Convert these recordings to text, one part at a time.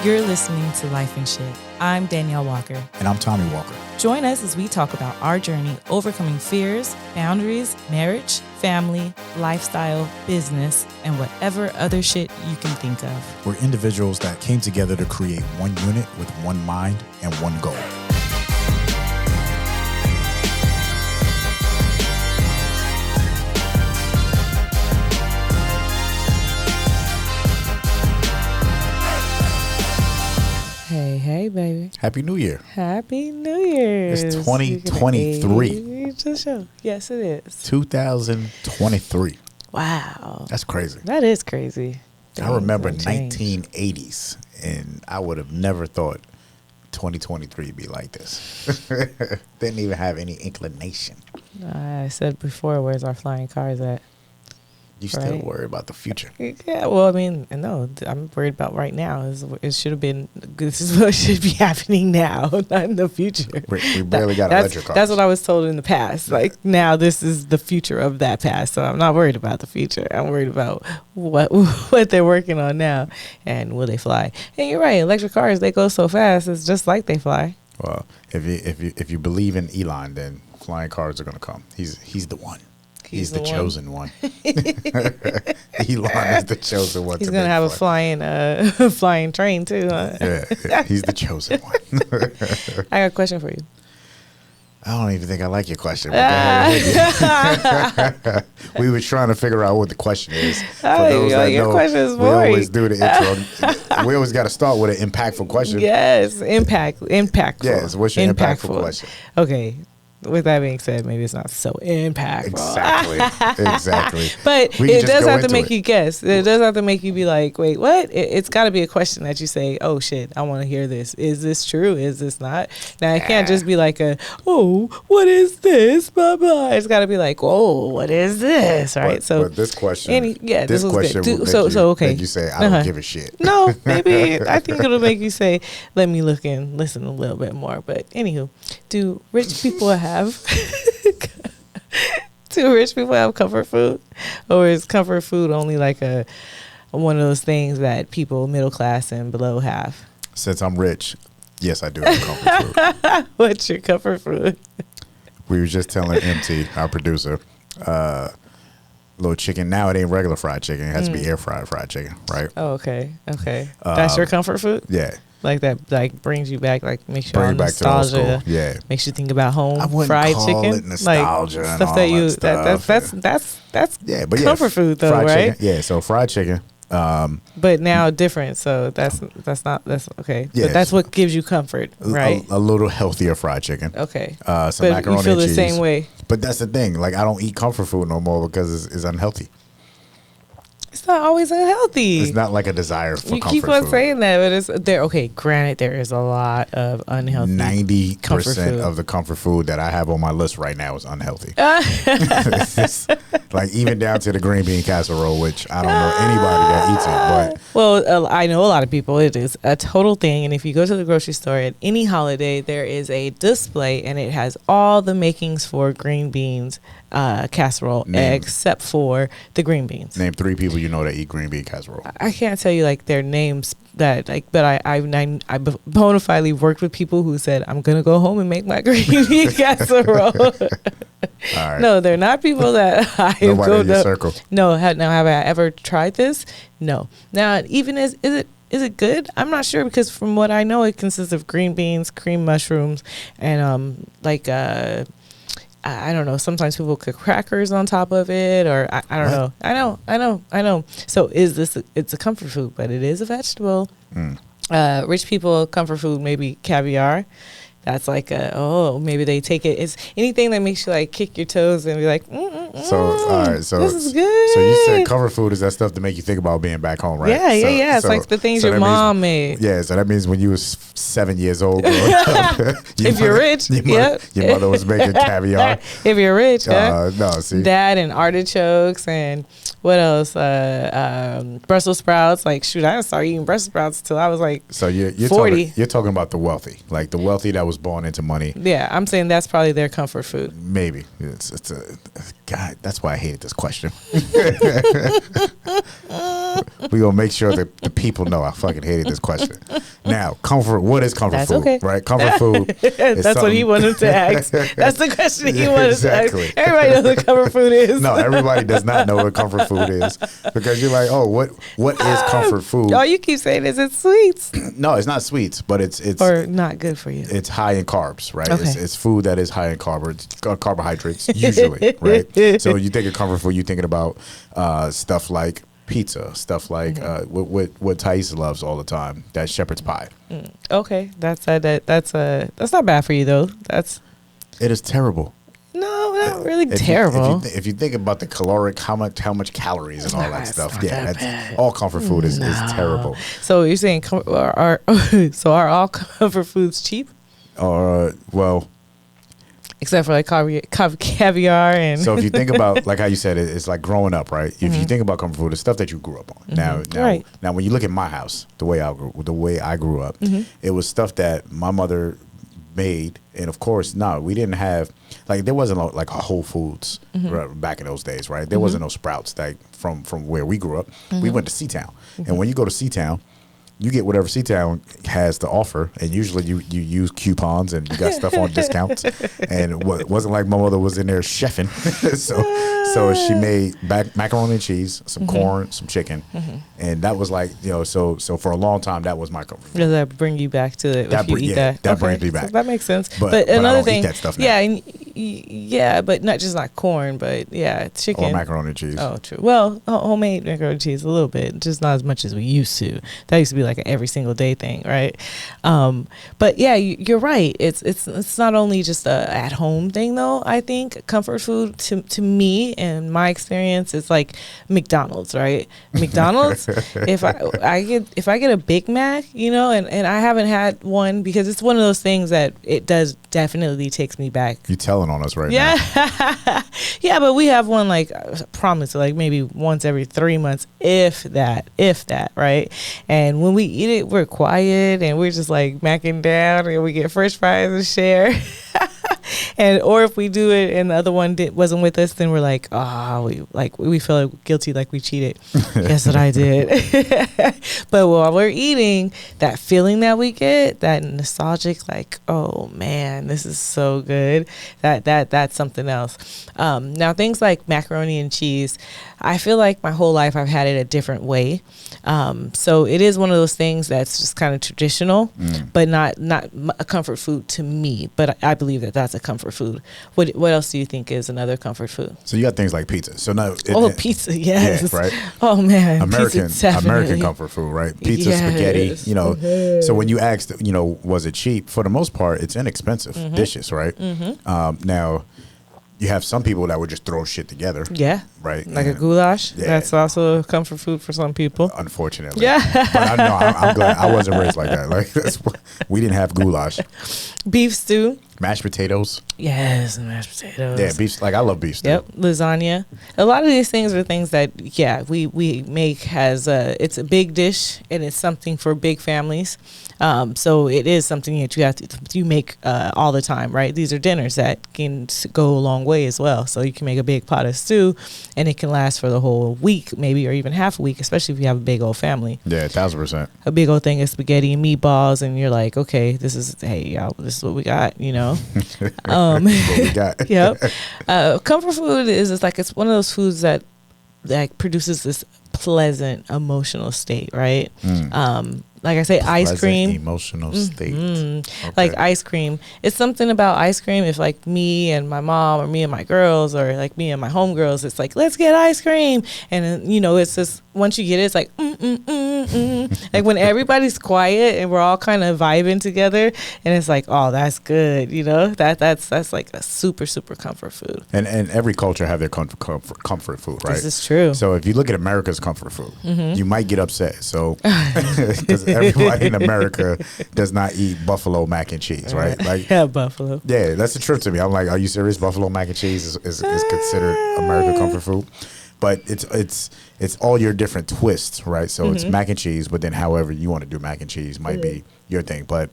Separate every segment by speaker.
Speaker 1: You're listening to Lyfe and Shyt. I'm Daneyel Walker.
Speaker 2: And I'm Tommy Walker.
Speaker 1: Join us as we talk about our journey overcoming fears, boundaries, marriage, family, lifestyle, business, and whatever other shit you can think of.
Speaker 2: We're individuals that came together to create one unit with one mind and one goal.
Speaker 1: Hey, baby.
Speaker 2: Happy New Year.
Speaker 1: Happy New Year.
Speaker 2: It's 2023.
Speaker 1: Yes, it is.
Speaker 2: 2023.
Speaker 1: Wow.
Speaker 2: That's crazy.
Speaker 1: That is crazy.
Speaker 2: I remember 1980s, and I would have never thought 2023 would be like this. Didn't even have any inclination.
Speaker 1: I said before, where's our flying cars at?
Speaker 2: You still worry about the future.
Speaker 1: Yeah, well, I mean, no, I'm worried about right now. It should have been, this is what should be happening now, not in the future.
Speaker 2: We barely got electric cars.
Speaker 1: That's what I was told in the past. Like, now this is the future of that past. So I'm not worried about the future. I'm worried about what they're working on now and will they fly. And you're right, electric cars, they go so fast, it's just like they fly.
Speaker 2: Well, if you believe in Elon, then flying cars are going to come. He's the one. He's the chosen one. Elon is the chosen one.
Speaker 1: He's going to have a flying train too, huh?
Speaker 2: Yeah, he's the chosen one.
Speaker 1: I got a question for you.
Speaker 2: I don't even think I like your question. We were trying to figure out what the question is. For those that know, we always do the intro. We always got to start with an impactful question.
Speaker 1: Yes, impactful.
Speaker 2: Yes, what's your impactful question?
Speaker 1: Okay. With that being said, maybe it's not so impactful.
Speaker 2: Exactly.
Speaker 1: But it does have to make you guess. It does have to make you be like, wait, what? It's got to be a question that you say, oh, shit, I want to hear this. Is this true? Is this not? Now, it can't just be like what is this? Blah, blah. It's got to be like, oh, what is this? Right?
Speaker 2: But this question, this question will make you say, I don't give a shit.
Speaker 1: No, maybe I think it'll make you say, let me look and listen a little bit more. But anywho, do rich people have do rich people have comfort food, or is comfort food only like one of those things that people middle class and below have?
Speaker 2: Since I'm rich, yes, I do have comfort food.
Speaker 1: What's your comfort food?
Speaker 2: We were just telling MT, our producer, little chicken. Now it ain't regular fried chicken; it has to be air fried chicken, right?
Speaker 1: Oh, okay. That's your comfort food?
Speaker 2: Yeah.
Speaker 1: Like that, like brings you back, like makes you all nostalgia.
Speaker 2: Yeah,
Speaker 1: makes you think about home.
Speaker 2: I wouldn't
Speaker 1: fried
Speaker 2: call
Speaker 1: chicken,
Speaker 2: it nostalgia, like stuff that you
Speaker 1: that's comfort food though, right?
Speaker 2: Chicken, yeah, so fried chicken.
Speaker 1: But now different, so that's okay. Yeah, but that's what gives you comfort, right?
Speaker 2: A little healthier fried chicken.
Speaker 1: Okay,
Speaker 2: some macaroni
Speaker 1: you feel
Speaker 2: and
Speaker 1: the
Speaker 2: cheese.
Speaker 1: same way.
Speaker 2: But that's the thing. Like I don't eat comfort food no more because it's unhealthy.
Speaker 1: It's not always unhealthy.
Speaker 2: It's not like a desire for comfort food. You keep on
Speaker 1: saying that, but it's there. Okay, granted, there is a lot of unhealthy.
Speaker 2: 90% of the comfort food that I have on my list right now is unhealthy. Like even down to the green bean casserole, which I don't know anybody that eats it. But
Speaker 1: well, I know a lot of people. It is a total thing. And if you go to the grocery store at any holiday, there is a display, and it has all the makings for green beans casserole except for the green beans.
Speaker 2: Name 3 people you know that eat green bean casserole.
Speaker 1: I can't tell you like their names that like, but I bona fidely worked with people who said I'm gonna go home and make my green bean casserole. All right. No, they're not people that I
Speaker 2: Nobody in your circle.
Speaker 1: No, now have I ever tried this? No. Now even is it good? I'm not sure because from what I know, it consists of green beans, cream mushrooms, and I don't know. Sometimes people cook crackers on top of it, or I don't know. I know. So it's a comfort food, but it is a vegetable. Rich people, comfort food, maybe caviar. That's like maybe they take it. It's anything that makes you like kick your toes and be like, So all right, so this is good.
Speaker 2: So you said comfort food is that stuff to make you think about being back home, right?
Speaker 1: Yeah. It's like the things your mom made.
Speaker 2: Yeah, so that means when you was 7 years old, growing up,
Speaker 1: if you're rich,
Speaker 2: your mother was making caviar.
Speaker 1: If you're rich,
Speaker 2: see
Speaker 1: that and artichokes and what else? Brussels sprouts. Like shoot, I didn't start eating Brussels sprouts until I was like
Speaker 2: you're
Speaker 1: 40.
Speaker 2: You're talking about the wealthy, like the wealthy that was born into money.
Speaker 1: Yeah, I'm saying that's probably their comfort food.
Speaker 2: Maybe it's God. That's why I hated this question. We gonna make sure that the people know I fucking hated this question. Now, comfort. What is comfort food? Okay. Right, comfort food.
Speaker 1: That's what he wanted to ask. That's the question he wanted to ask. Everybody knows what comfort food is.
Speaker 2: No, everybody does not know what comfort food is, because you're like, oh, what is comfort food?
Speaker 1: All you keep saying is it's sweets.
Speaker 2: No, it's not sweets, but it's
Speaker 1: or not good for you.
Speaker 2: It's high in carbs, right?
Speaker 1: Okay.
Speaker 2: It's food that is high in carbohydrates usually, right? So you think of comfort food, you're thinking about stuff like pizza, stuff like what Thais loves all the time, that shepherd's pie.
Speaker 1: Okay, that's not bad for you though.
Speaker 2: It is terrible.
Speaker 1: No, not really terrible.
Speaker 2: If you think about the caloric, how much calories and all that stuff, that's all comfort food is terrible.
Speaker 1: So you're saying are all comfort foods cheap?
Speaker 2: Well,
Speaker 1: except for like caviar and.
Speaker 2: So if you think about, like how you said, it's like growing up, right? If you think about comfort food, it's stuff that you grew up on. Now, when you look at my house, the way I grew up, it was stuff that my mother made, and of course, we didn't have, like, there wasn't like a Whole Foods back in those days, right? There wasn't no Sprouts like from where we grew up. We went to Seatown, and when you go to Seatown, you get whatever Seatown has to offer, and usually you use coupons and you got stuff on discounts. And it wasn't like my mother was in there chefing, so she made macaroni and cheese, some corn, some chicken, and that was like, so for a long time that was my comfort food.
Speaker 1: Does that bring you back to it? That brings me back. So that makes sense. But another thing, eat that stuff now. Yeah, but not corn, but chicken
Speaker 2: or macaroni and cheese.
Speaker 1: Oh, true. Well, homemade macaroni and cheese a little bit, just not as much as we used to. That used to be like an every single day thing, right? But yeah, you're right. It's not only just a at home thing though. I think comfort food to me and my experience is like McDonald's, right? McDonald's. if I get a Big Mac, and I haven't had one because it's one of those things that it does definitely takes me back.
Speaker 2: You telling on us right now?
Speaker 1: Yeah, but we have one like I promise, like maybe once every 3 months, if that, right? And when we eat it, we're quiet and we're just like macking down, and we get French fries and share. Or if we do it and the other one wasn't with us, then we're like, we feel guilty, like we cheated. Guess what I did? But while we're eating, that feeling that we get, that nostalgic, like, oh man, this is so good. That's something else. Now things like macaroni and cheese, I feel like my whole life I've had it a different way. So it is one of those things that's just kind of traditional, but not a comfort food to me. But I believe that that's a comfort food. What else do you think is another comfort food?
Speaker 2: So you got things like pizza. So now,
Speaker 1: pizza, yes,
Speaker 2: yeah, right.
Speaker 1: Oh man,
Speaker 2: American comfort food, right? Pizza, spaghetti. So when you asked, was it cheap? For the most part, it's inexpensive dishes, right? Now, you have some people that would just throw shit together. Yeah. Right.
Speaker 1: Like a goulash. Yeah. That's also a comfort food for some people.
Speaker 2: Unfortunately. Yeah. But I'm glad I wasn't raised like that. Like we didn't have goulash.
Speaker 1: Beef stew.
Speaker 2: Mashed potatoes.
Speaker 1: Yes, mashed potatoes.
Speaker 2: Yeah, beef. Like I love beef stew.
Speaker 1: Yep, lasagna. A lot of these things are things that we make as it's a big dish and it's something for big families. So it is something that you make all the time, right? These are dinners that can go a long way as well. So you can make a big pot of stew, and it can last for the whole week, maybe, or even half a week, especially if you have a big old family.
Speaker 2: Yeah, 1000%.
Speaker 1: A big old thing of spaghetti and meatballs, and you're like, okay, this is what we got, what we got. Yep. Comfort food is it's one of those foods that produces this pleasant emotional state, right? Like I say, ice cream.
Speaker 2: Emotional state. Okay.
Speaker 1: Like ice cream. It's something about ice cream. If like me and my mom or me and my girls or like me and my homegirls, it's like, let's get ice cream. And it's just, once you get it, it's like, like when everybody's quiet and we're all kind of vibing together and it's like, oh, that's good. That's like a super, super comfort food.
Speaker 2: And every culture have their comfort food, right?
Speaker 1: This is true.
Speaker 2: So if you look at America's comfort food, you might get upset. So, because everybody in America does not eat buffalo mac and cheese, right? Like,
Speaker 1: yeah, buffalo.
Speaker 2: Yeah, that's the truth to me. I'm like, are you serious? Buffalo mac and cheese is considered American comfort food, but it's all your different twists, right? So it's mac and cheese, but then however you want to do mac and cheese might be your thing. But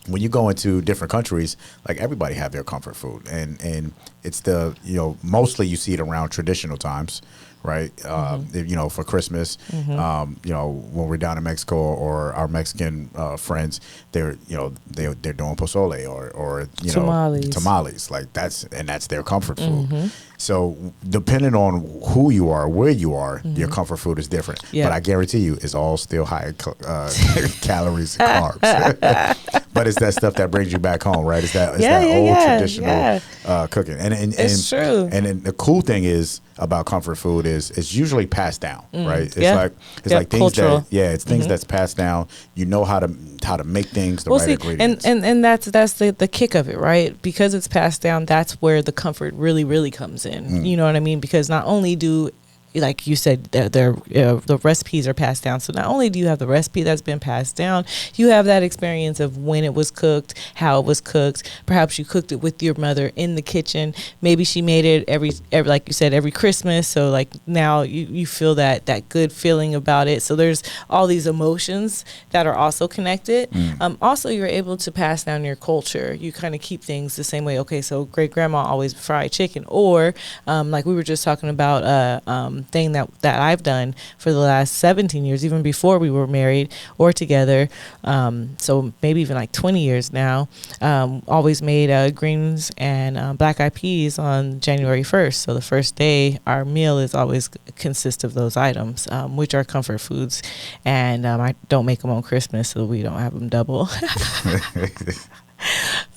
Speaker 2: when you go into different countries, like everybody have their comfort food, and it's mostly you see it around traditional times, right? For Christmas, when we're down in Mexico or our Mexican friends, they're doing pozole or tamales, like that's their comfort food. So depending on who you are, where you are, your comfort food is different. But I guarantee you, it's all still high calories and carbs. But it's that stuff that brings you back home, right? It's that old traditional cooking. And
Speaker 1: it's true.
Speaker 2: And then the cool thing is about comfort food is it's usually passed down, right? It's like things cultural. It's things that's passed down. You know how to make things, the right ingredients.
Speaker 1: And that's the kick of it, right? Because it's passed down, that's where the comfort really, really comes in. You know what I mean? Because not only do, like you said, the recipes are passed down. So not only do you have the recipe that's been passed down, you have that experience of when it was cooked, how it was cooked. Perhaps you cooked it with your mother in the kitchen. Maybe she made it every like you said, every Christmas. So like now you feel that good feeling about it. So there's all these emotions that are also connected. Also, you're able to pass down your culture. You kind of keep things the same way. Okay, so great grandma always fried chicken, or like we were just talking about thing that I've done for the last 17 years, even before we were married or together, so maybe even like 20 years now, always made greens and black eyed peas on January 1st. So the first day our meal is always consists of those items, which are comfort foods, and I don't make them on Christmas so we don't have them double.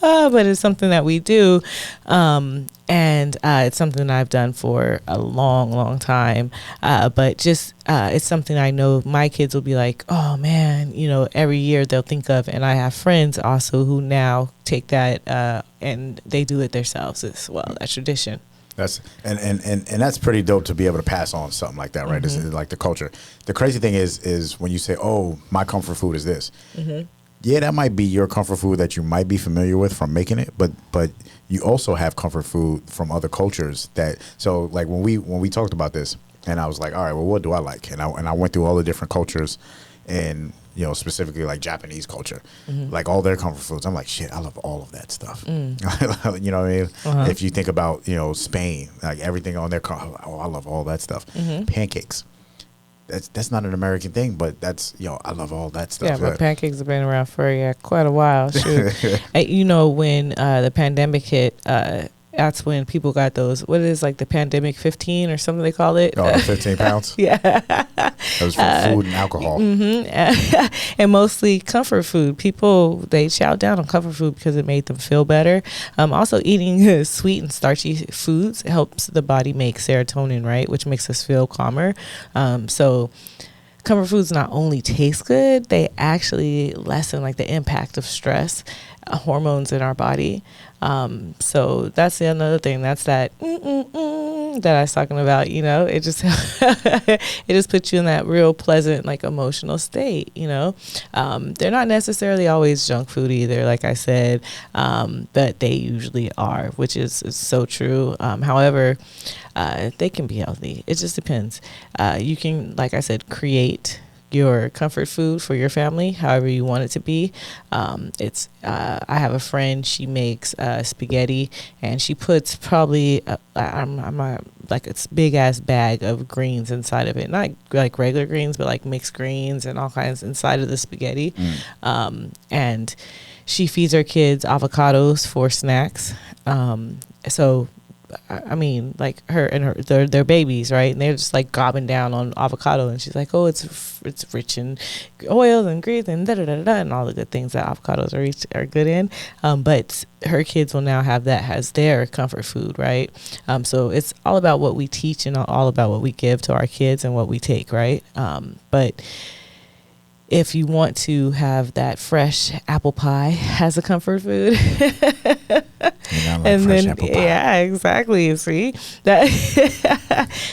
Speaker 1: But it's something that we do, and it's something that I've done for a long, long time. But just it's something I know my kids will be like, oh man, every year they'll think of. And I have friends also who now take that and they do it themselves as well. That tradition.
Speaker 2: That's and that's pretty dope to be able to pass on something like that, right? This is like the culture. The crazy thing is when you say, oh, my comfort food is this. Yeah, that might be your comfort food that you might be familiar with from making it, but you also have comfort food from other cultures so like when we talked about this, and I was like, all right, well, what do I like? And I went through all the different cultures, and specifically like Japanese culture, like all their comfort foods. I'm like, shit, I love all of that stuff. You know what I mean? If you think about Spain, like everything on their I love all that stuff. Pancakes. That's not an American thing, but that's I love all that stuff.
Speaker 1: Yeah, but pancakes have been around for quite a while. Shoot. When the pandemic hit, that's when people got those, what is like the pandemic 15 or something they call it.
Speaker 2: 15 pounds?
Speaker 1: Yeah.
Speaker 2: That was for food and alcohol.
Speaker 1: And mostly comfort food. People, they shout down on comfort food because it made them feel better. Also, eating sweet and starchy foods helps the body make serotonin, right, which makes us feel calmer. So comfort foods not only taste good, they actually lessen like the impact of stress hormones in our body. So that's another thing. That's that that I was talking about. It just it just puts you in that real pleasant, like emotional state. They're not necessarily always junk food either, like I said, but they usually are, which is so true. However, they can be healthy. It just depends. You can, like I said, create your comfort food for your family however you want it to be. I have a friend, she makes spaghetti, and she puts probably like a big ass bag of greens inside of it, not like regular greens but like mixed greens and all kinds inside of the spaghetti. And she feeds her kids avocados for snacks. So I mean, like they're babies, right? And they're just like gobbing down on avocado, and she's like, "Oh, it's rich in oils and grease and and all the good things that avocados are good in." But her kids will now have that as their comfort food, right? So it's all about what we teach and all about what we give to our kids and what we take, right? But if you want to have that fresh apple pie as a comfort food, and then yeah, exactly. See, that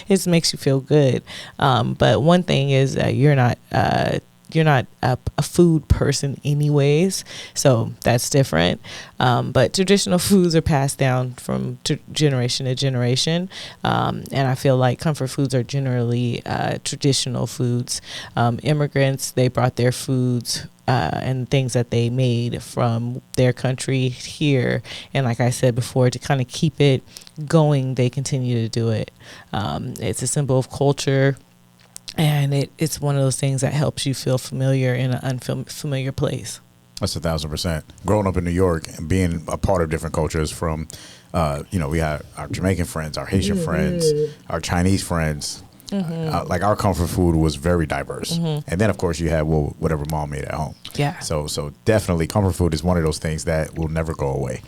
Speaker 1: it makes you feel good. But one thing is that you're not a food person anyways, so that's different. But traditional foods are passed down from generation to generation, and I feel like comfort foods are generally traditional foods. Immigrants, they brought their foods and things that they made from their country here. And like I said before, to kind of keep it going, they continue to do it. It's a symbol of culture, and it's one of those things that helps you feel familiar in an unfamiliar place.
Speaker 2: That's 1,000%. Growing up in New York and being a part of different cultures from, we had our Jamaican friends, our Haitian friends, our Chinese friends. Like our comfort food was very diverse. And then, of course, you had whatever mom made at home.
Speaker 1: Yeah.
Speaker 2: So definitely comfort food is one of those things that will never go away.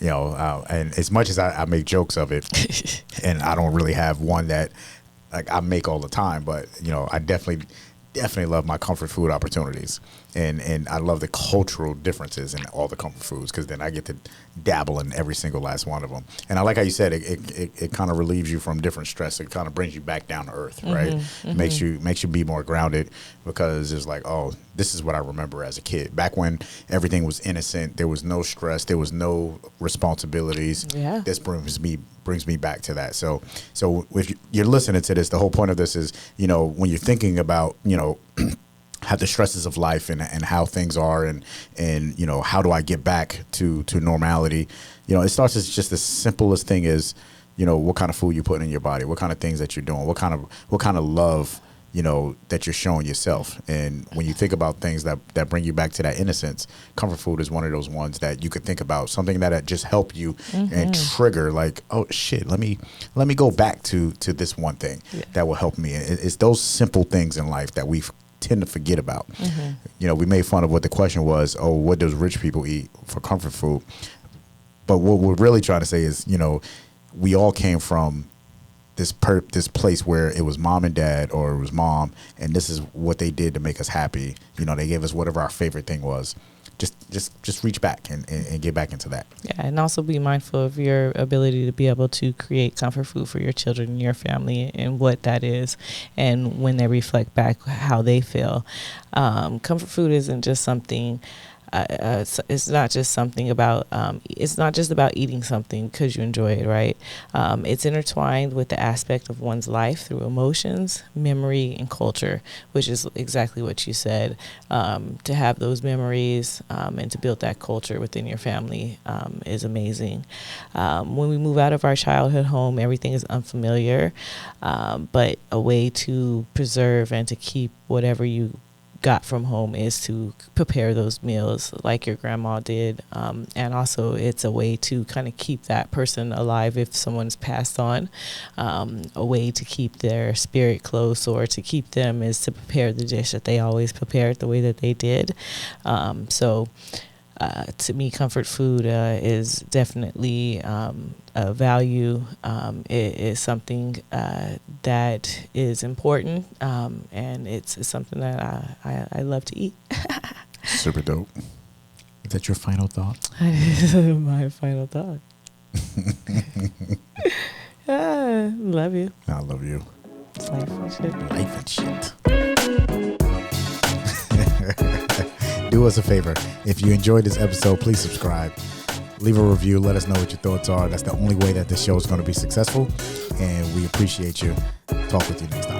Speaker 2: And as much as I make jokes of it, and I don't really have one that like I make all the time, but, I definitely love my comfort food opportunities. And I love the cultural differences in all the comfort foods, because then I get to dabble in every single last one of them. And I like how you said it kind of relieves you from different stress. It kind of brings you back down to earth, right? Makes you be more grounded, because it's like, oh, this is what I remember as a kid. Back when everything was innocent, there was no stress, there was no responsibilities.
Speaker 1: Yeah.
Speaker 2: This brings me back to that. So if you're listening to this, the whole point of this is, when you're thinking about, how the stresses of life and how things are and how do I get back to normality, it starts as just the simplest thing is, what kind of food you put in your body, what kind of things that you're doing, what kind of love, that you're showing yourself. And when you think about things that bring you back to that innocence, comfort food is one of those ones that you could think about, something that just help you and trigger like, oh shit, let me go back to this one thing that will help me. It's those simple things in life that we tend to forget about. We made fun of what the question was, oh, what does rich people eat for comfort food? But what we're really trying to say is, we all came from this place where it was mom and dad, or it was mom, and this is what they did to make us happy. They gave us whatever our favorite thing was. Just reach back and get back into that.
Speaker 1: Yeah, and also be mindful of your ability to be able to create comfort food for your children and your family, and what that is, and when they reflect back how they feel. Comfort food isn't just something. It's not just something about. It's not just about eating something because you enjoy it, right? It's intertwined with the aspect of one's life through emotions, memory, and culture, which is exactly what you said. To have those memories and to build that culture within your family is amazing. When we move out of our childhood home, everything is unfamiliar, but a way to preserve and to keep whatever you got from home is to prepare those meals like your grandma did, and also it's a way to kind of keep that person alive if someone's passed on. A way to keep their spirit close, or to keep them, is to prepare the dish that they always prepared the way that they did. To me, comfort food is definitely a value. It is something that is important, and it's something that I love to eat.
Speaker 2: Super dope. Is that your final thought?
Speaker 1: My final thought. Love you.
Speaker 2: I love you.
Speaker 1: It's life and shit.
Speaker 2: Life and shit. Do us a favor. If you enjoyed this episode, please subscribe. Leave a review. Let us know what your thoughts are. That's the only way that this show is going to be successful. And we appreciate you. Talk with you next time.